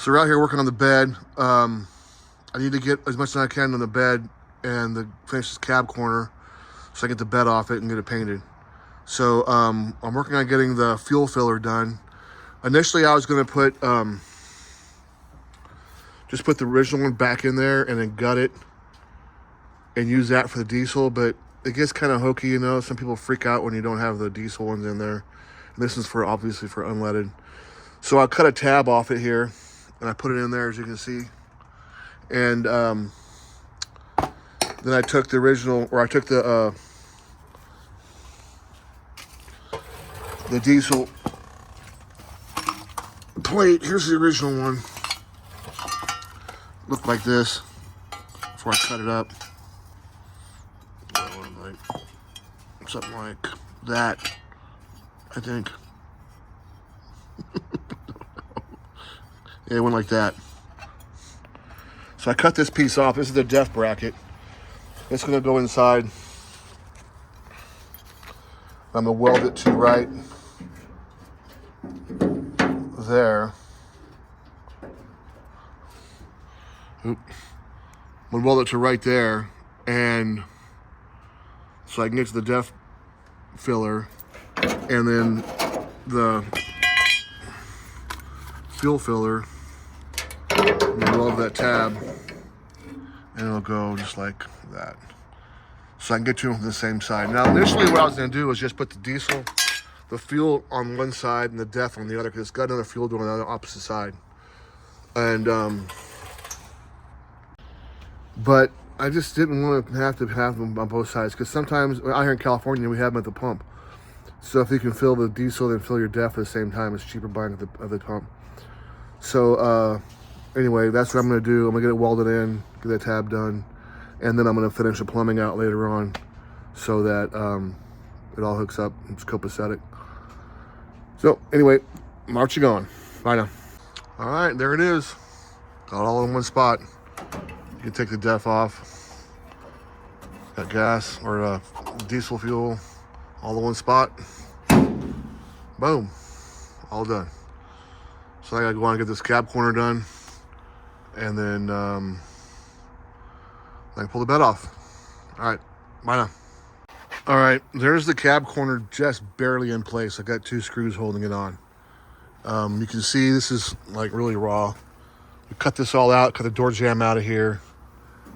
So we're out here working on the bed. I need to get as much as I can on the bed and finish this cab corner so I get the bed off it and get it painted. So I'm working on getting the fuel filler done. Initially, I was going to put just put the original one back in there and then gut it and use that for the diesel, but it gets kind of hokey, you know. Some people freak out when you don't have the diesel ones in there. And this is obviously for unleaded. So I cut a tab off it here and I put it in there, as you can see. And then I took the original, or I took the diesel plate. Here's the original one. Looked like this before I cut it up. Something like that, I think. Yeah, it went like that. So I cut this piece off. This is the def bracket. It's going to go inside. I'm going to weld it to right there. Oop. I'm going to weld it to right there, and so I can get to the def filler, and then the fuel filler, and then weld that tab, and it'll go just like that. So I can get to them from the same side. Now, initially what I was gonna do was just put the diesel, the fuel on one side and the def on the other, because it's got another fuel door on the other opposite side. And, but I just didn't want to have them on both sides, because sometimes out here in California we have them at the pump. So if you can fill the diesel and fill your def at the same time, it's cheaper buying at the pump. So anyway, that's what I'm going to do. I'm going to get it welded in, get that tab done, and then I'm going to finish the plumbing out later on so that it all hooks up. It's copacetic. So anyway, marching on. Bye now. All right, there it is. Got it all in one spot. You can take the def off. Got gas or diesel fuel, all in one spot. Boom, all done. So I gotta go on and get this cab corner done, and then I can pull the bed off. All right, bye now. All right, there's the cab corner just barely in place. I got 2 screws holding it on. You can see this is like really raw. We cut this all out, cut the door jamb out of here,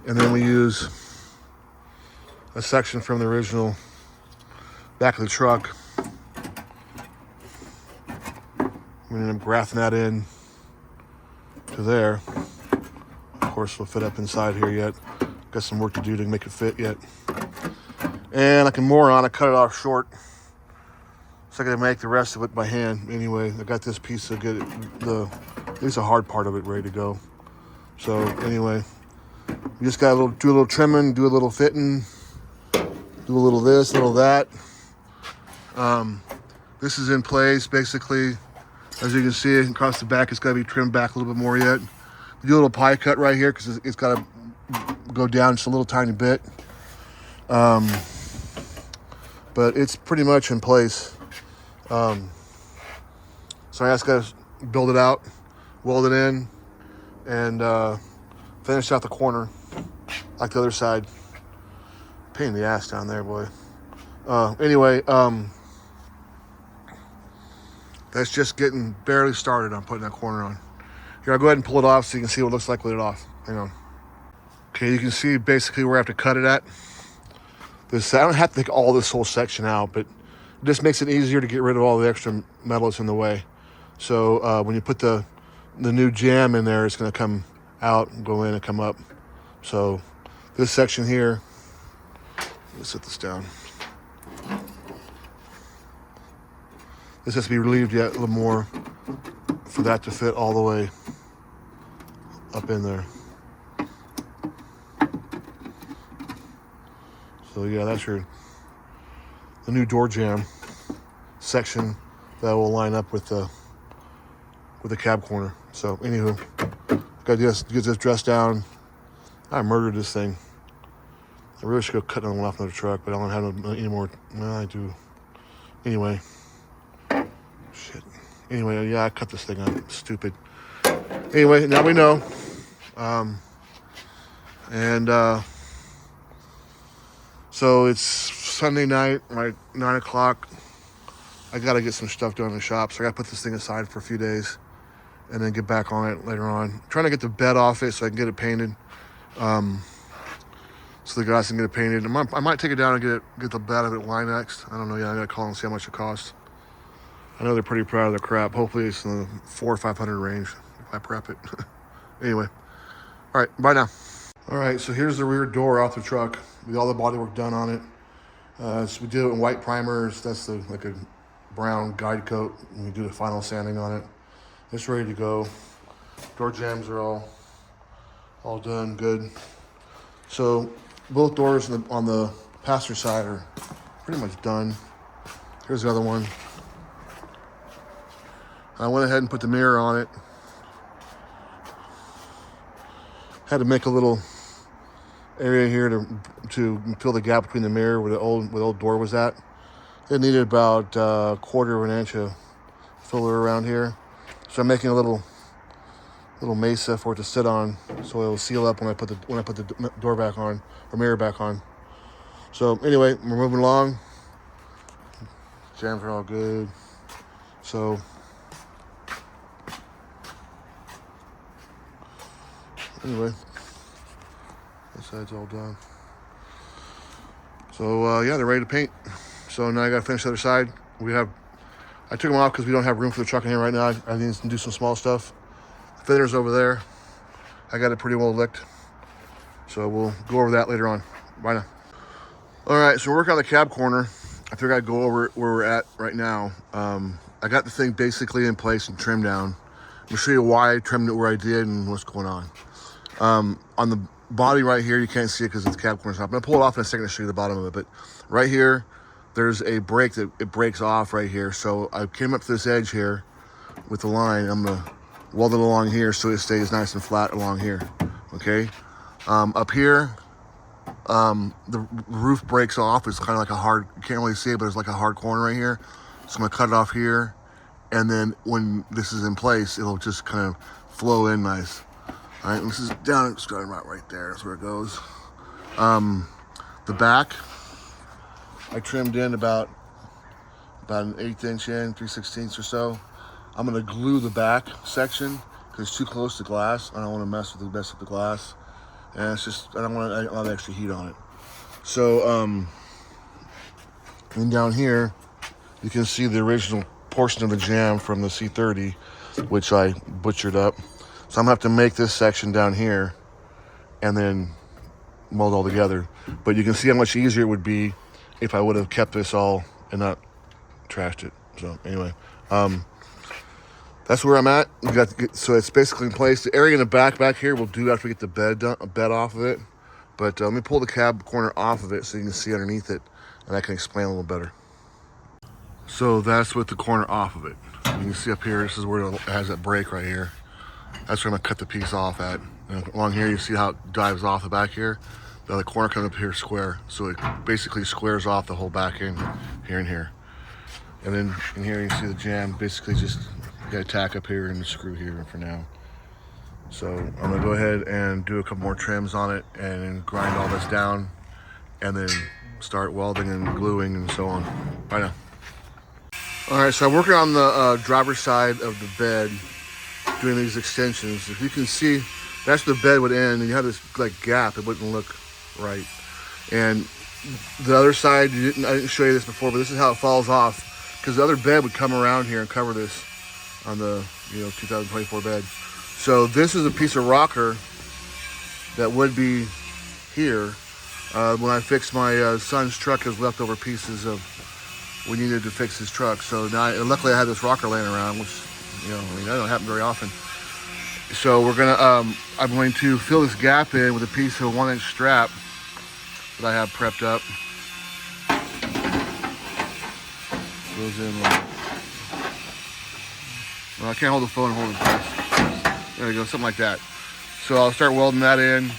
and then we use a section from the original back of the truck. We ended up grafting that in to there. Of course, it'll fit up inside here yet. Got some work to do to make it fit yet. And like a moron, I cut it off short, so I gotta make the rest of it by hand. Anyway, I got this piece to get it, at least the hard part of it ready to go. So anyway, we just got do a little trimming, do a little fitting, do a little this, a little that. This is in place basically. As you can see, across the back, it's got to be trimmed back a little bit more yet. Do a little pie cut right here because it's got to go down just a little tiny bit. But it's pretty much in place. So I just got to build it out, weld it in, and finish out the corner like the other side. Pain in the ass down there, boy. Anyway, that's just getting barely started on putting that corner on. Here, I'll go ahead and pull it off so you can see what it looks like with it off. Hang on. Okay, you can see basically where I have to cut it at. I don't have to take all this whole section out, but it just makes it easier to get rid of all the extra metal that's in the way. So when you put the new jam in there, it's going to come out and go in and come up. So this section here, let's set this down. This has to be relieved yet a little more for that to fit all the way up in there. So yeah, that's the new door jamb section that will line up with the cab corner. So anywho, got to get this dressed down. I murdered this thing. I really should go cut one off another truck, but I don't have any more. Well, I do. Anyway. Shit. Anyway, yeah, I cut this thing up. Stupid. Anyway, now we know. And so it's Sunday night, like 9 o'clock. I got to get some stuff done in the shop, so I got to put this thing aside for a few days and then get back on it later on. I'm trying to get the bed off it so I can get it painted. So the guys can get it painted. I might take it down and get the bed of it next. I don't know yet. I got to call and see how much it costs. I know they're pretty proud of their crap. Hopefully it's in the $400 or $500 range if I prep it. Anyway, all right, bye now. All right, so here's the rear door off the truck with all the bodywork done on it. So we did it in white primers. That's like a brown guide coat, and we do the final sanding on it. It's ready to go. Door jambs are all done, good. So both doors on the passenger side are pretty much done. Here's the other one. I went ahead and put the mirror on it. Had to make a little area here to fill the gap between the mirror where the old door was at. It needed about a quarter of an inch of filler around here. So I'm making a little mesa for it to sit on, so it will seal up when I put the door back on or mirror back on. So anyway, we're moving along. Jams are all good. So anyway, this side's all done. So yeah, they're ready to paint. So now I gotta finish the other side. I took them off because we don't have room for the truck in here right now. I need to do some small stuff. The fender's over there. I got it pretty well licked. So we'll go over that later on. Bye now. All right, so we're working on the cab corner. I figured I'd go over where we're at right now. I got the thing basically in place and trimmed down. I'll show you why I trimmed it where I did and what's going on. On the body right here, you can't see it because it's the cab corner. I'm gonna pull it off in a second to show you the bottom of it. But right here, there's a break that it breaks off right here. So I came up to this edge here with the line. I'm gonna weld it along here so it stays nice and flat along here. Okay. Up here, the roof breaks off. It's kind of like a hard, you can't really see it, but it's like a hard corner right here. So I'm gonna cut it off here. And then when this is in place, it'll just kind of flow in nice. All right, this is down, it's starting right there. That's where it goes. The back, I trimmed in about an 1/8 inch in, 3/16 or so. I'm gonna glue the back section because it's too close to glass. I don't want to mess with the glass, and it's just I don't want a lot of extra heat on it. So and down here, you can see the original portion of the jam from the C30, which I butchered up. So I'm gonna have to make this section down here and then mold all together. But you can see how much easier it would be if I would have kept this all and not trashed it. So anyway, that's where I'm at. So it's basically in place. The area in the back here we'll do after we get the bed off of it. But let me pull the cab corner off of it so you can see underneath it, and I can explain a little better. So that's with the corner off of it. You can see up here, this is where it has that break right here. That's where I'm gonna cut the piece off at. And along here, you see how it dives off the back here. The other corner comes up here square. So it basically squares off the whole back end here and here. And then in here, you see the jam basically just got a tack up here and a screw here for now. So I'm gonna go ahead and do a couple more trims on it and then grind all this down and then start welding and gluing and so on. Bye now. All right, so I'm working on the driver's side of the bed, doing these extensions. If you can see, that's the bed would end, and you have this like gap. It wouldn't look right. And the other side, I didn't show you this before, but this is how it falls off, because the other bed would come around here and cover this on the 2024 bed. So this is a piece of rocker that would be here. When I fixed my son's truck, his leftover pieces of we needed to fix his truck. So now, luckily I had this rocker laying around, which, that don't happen very often. So we're gonna, I'm going to fill this gap in with a piece of 1-inch strap that I have prepped up. Goes in like, well, I can't hold the phone and hold it fast. There we go, something like that. So I'll start welding that in,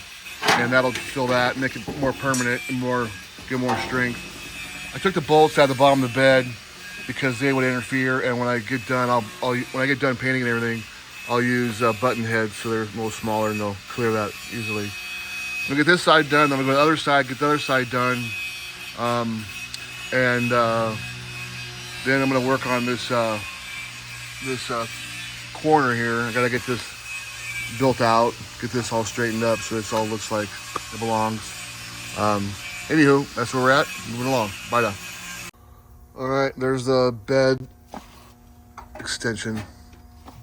and that'll fill that, make it more permanent and give more strength. I took the bolts out of the bottom of the bed because they would interfere, and when I get done, when I get done painting and everything, I'll use button heads so they're a little smaller and they'll clear that easily. I'm gonna get this side done, then I'm gonna go to the other side, get the other side done. And then I'm gonna work on this corner here. I gotta get this built out, get this all straightened up so this all looks like it belongs. Anywho, that's where we're at. Moving along. Bye now. All right, there's the bed extension,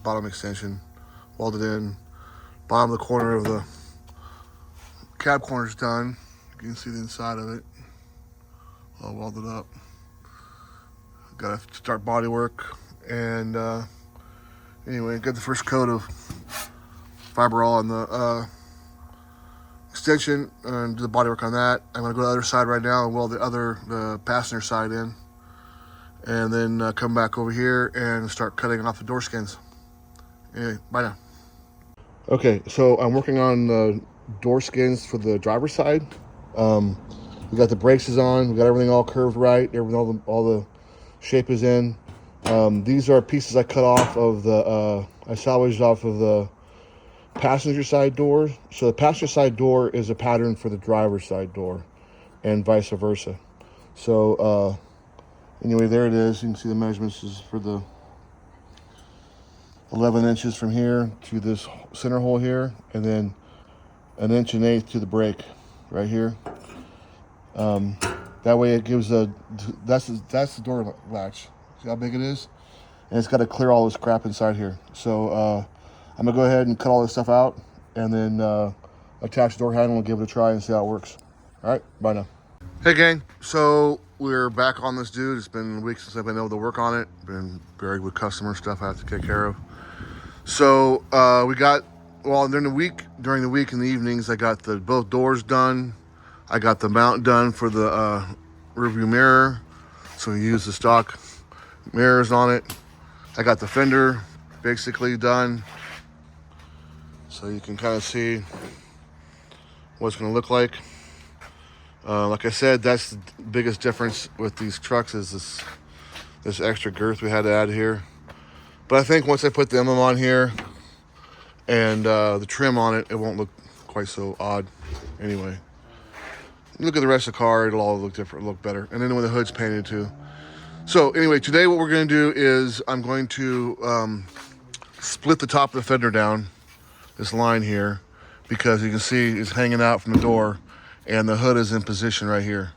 bottom extension, welded in. Bottom of the corner of the cab corner's done. You can see the inside of it, all welded up. Got to start body work, and anyway, got the first coat of fiberall on the extension and do the body work on that. I'm gonna go to the other side right now and weld the passenger side in, and then come back over here and start cutting off the door skins. Anyway, bye now. Okay, so I'm working on the door skins for the driver's side. We got the brakes on, we got everything all curved right, all the shape is in. These are pieces I cut off of I salvaged off of the passenger side door. So the passenger side door is a pattern for the driver's side door and vice versa. So anyway, there it is. You can see the measurements is for the 11 inches from here to this center hole here, and then 1 1/8 inch to the brake right here. That way it gives that's the door latch. See how big it is? And it's got to clear all this crap inside here. So I'm gonna go ahead and cut all this stuff out and then attach the door handle and give it a try and see how it works. All right, bye now. Hey gang, so we're back on this dude. It's been a week since I've been able to work on it. Been buried with customer stuff I have to take care of. So we got, well, during the week in the evenings, I got both doors done. I got the mount done for the rearview mirror. So we use the stock mirrors on it. I got the fender basically done. So you can kind of see what it's gonna look like. Like I said, that's the biggest difference with these trucks is this extra girth we had to add here. But I think once I put the emblem on here and the trim on it, it won't look quite so odd. Anyway, look at the rest of the car, it'll all look different, look better. And then when the hood's painted too. So anyway, today what we're gonna do is I'm going to split the top of the fender down, this line here, because you can see it's hanging out from the door and the hood is in position right here.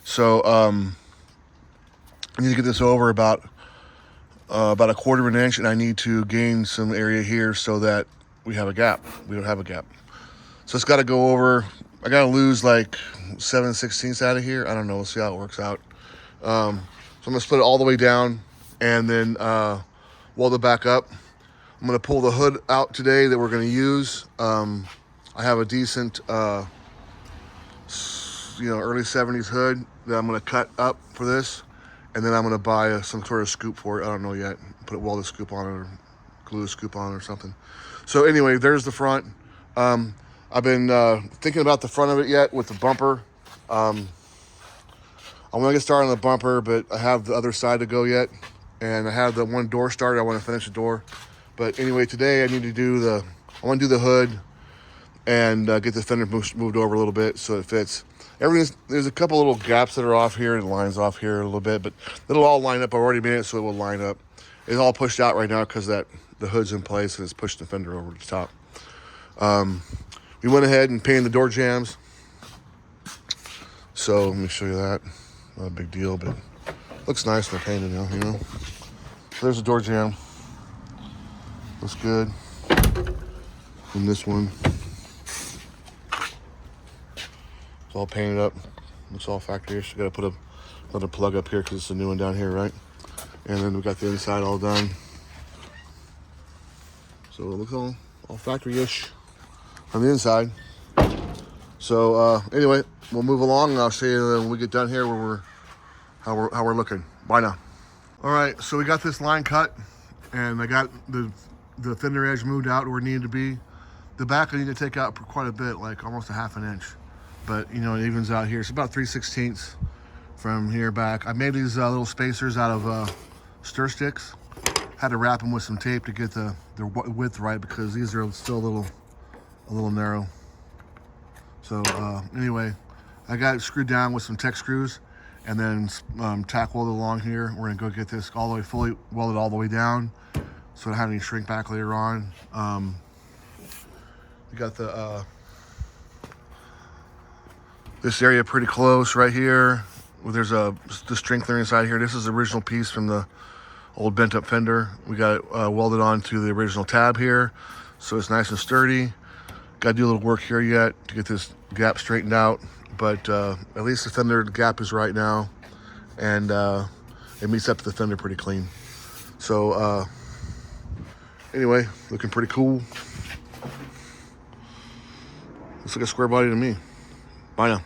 So I need to get this over about a 1/4 inch, and I need to gain some area here so that we have a gap. We don't have a gap. So it's got to go over, I got to lose like 7/16 out of here. I don't know, we'll see how it works out. So I'm gonna split it all the way down and then weld it back up. I'm gonna pull the hood out today that we're gonna use. I have a decent, early 70s hood that I'm gonna cut up for this. And then I'm gonna buy some sort of scoop for it. I don't know yet. Weld a scoop on it or glue a scoop on it or something. So anyway, there's the front. I've been thinking about the front of it yet with the bumper. I'm gonna get started on the bumper, but I have the other side to go yet. And I have the one door started. I wanna finish the door. But anyway, today I need to do I wanna do the hood and get the fender moved over a little bit so it fits. There's a couple little gaps that are off here and lines off here a little bit, but it'll all line up. I've already made it so it will line up. It's all pushed out right now because the hood's in place and it's pushed the fender over the top. We went ahead and painted the door jambs. So let me show you that. Not a big deal, but looks nice when they're painted now, you know. So there's the door jamb. Looks good. And this one. It's all painted up. Looks all factory-ish. Got to put another plug up here because it's a new one down here, right? And then we got the inside all done. So it looks all factory-ish on the inside. So anyway, we'll move along and I'll show you when we get done here how we're looking. Bye now. All right, so we got this line cut and I got the fender edge moved out where it needed to be. The back I need to take out quite a bit, like almost a 1/2 inch. But you know, it evens out here. It's about 3/16 from here back. I made these little spacers out of stir sticks. Had to wrap them with some tape to get the width right because these are still a little narrow. So anyway, I got it screwed down with some tech screws and then tack welded along here. We're gonna go get this all the way fully welded all the way down so I don't have any shrink back later on. We got the this area pretty close right here. There's the strengthener inside here. This is the original piece from the old bent up Fender. We got it welded onto the original tab here, so it's nice and sturdy. Got to do a little work here yet to get this gap straightened out, but at least the Fender gap is right now, and it meets up to the Fender pretty clean. So anyway, looking pretty cool. Looks like a square body to me. Bye now.